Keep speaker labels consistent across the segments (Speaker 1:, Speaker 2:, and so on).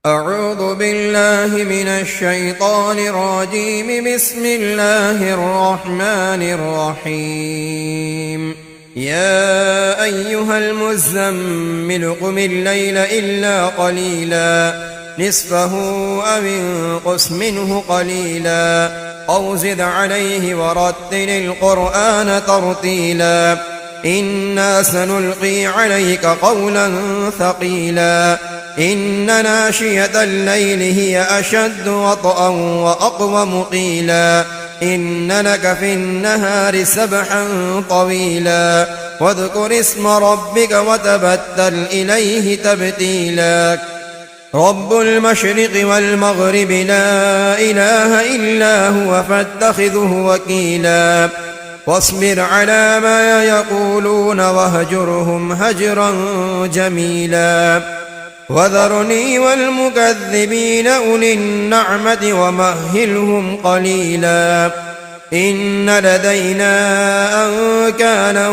Speaker 1: أعوذ بالله من الشيطان الرجيم. بسم الله الرحمن الرحيم. يا أيها المزمل قم الليل إلا قليلا نصفه أو انقص منه قليلا أو زد عليه ورتل القرآن ترتيلا إنا سنلقي عليك قولا ثقيلا إن ناشية الليل هي أشد وطئا وأقوم قيلا إن لك في النهار سبحا طويلا واذكر اسم ربك وتبتل إليه تبتيلا رب المشرق والمغرب لا إله إلا هو فاتخذه وكيلا واصبر على ما يقولون واهجرهم هجرا جميلا وذرني والمكذبين أولي النعمة ومهلهم قليلا إن لدينا أنكالا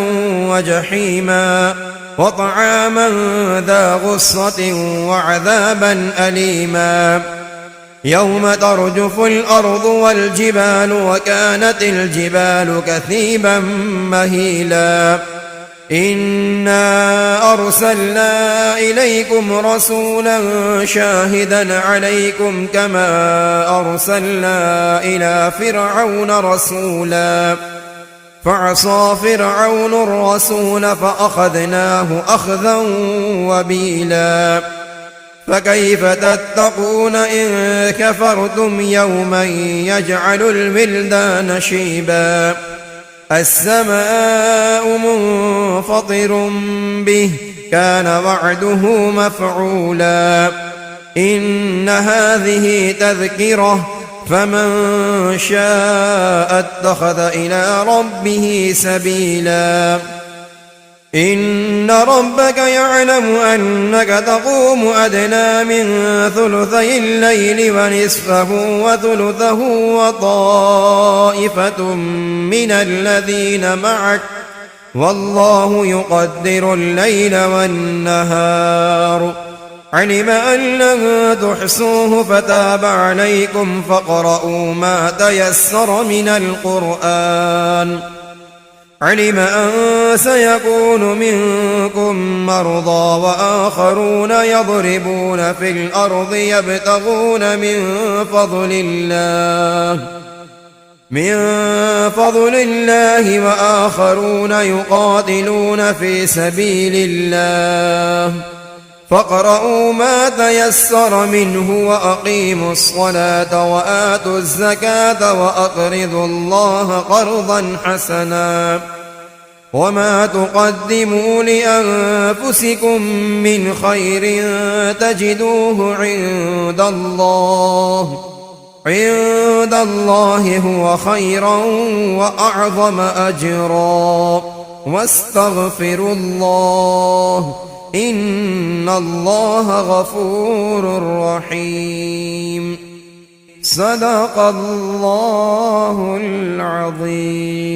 Speaker 1: وجحيما وطعاما ذا غصة وعذابا أليما يوم ترجف الأرض والجبال وكانت الجبال كثيبا مهيلا إنا أرسلنا إليكم رسولا شاهدا عليكم كما أرسلنا إلى فرعون رسولا فعصى فرعون الرسول فأخذناه أخذا وبيلا فكيف تتقون إن كفرتم يوما يجعل الولدان شيبا السماء منفطر به كان وعده مفعولا إن هذه تذكرة فمن شاء اتخذ إلى ربه سبيلا إن ربك يعلم أنك تقوم أدنى من ثلثي الليل ونصفه وثلثه وطائفة من الذين معك والله يقدر الليل والنهار علم أن لن تحصوه فتاب عليكم فاقرؤوا ما تيسر من القرآن علم أن سيكون منكم مرضى وآخرون يضربون في الأرض يبتغون من فضل الله وآخرون يقاتلون في سبيل الله فاقرؤوا ما تيسر منه وأقيموا الصلاة وآتوا الزكاة وأقرضوا الله قرضا حسنا وما تقدموا لأنفسكم من خير تجدوه عند الله هو خيرا وأعظم أجرا واستغفروا الله إن الله غفور رحيم صدق الله العظيم.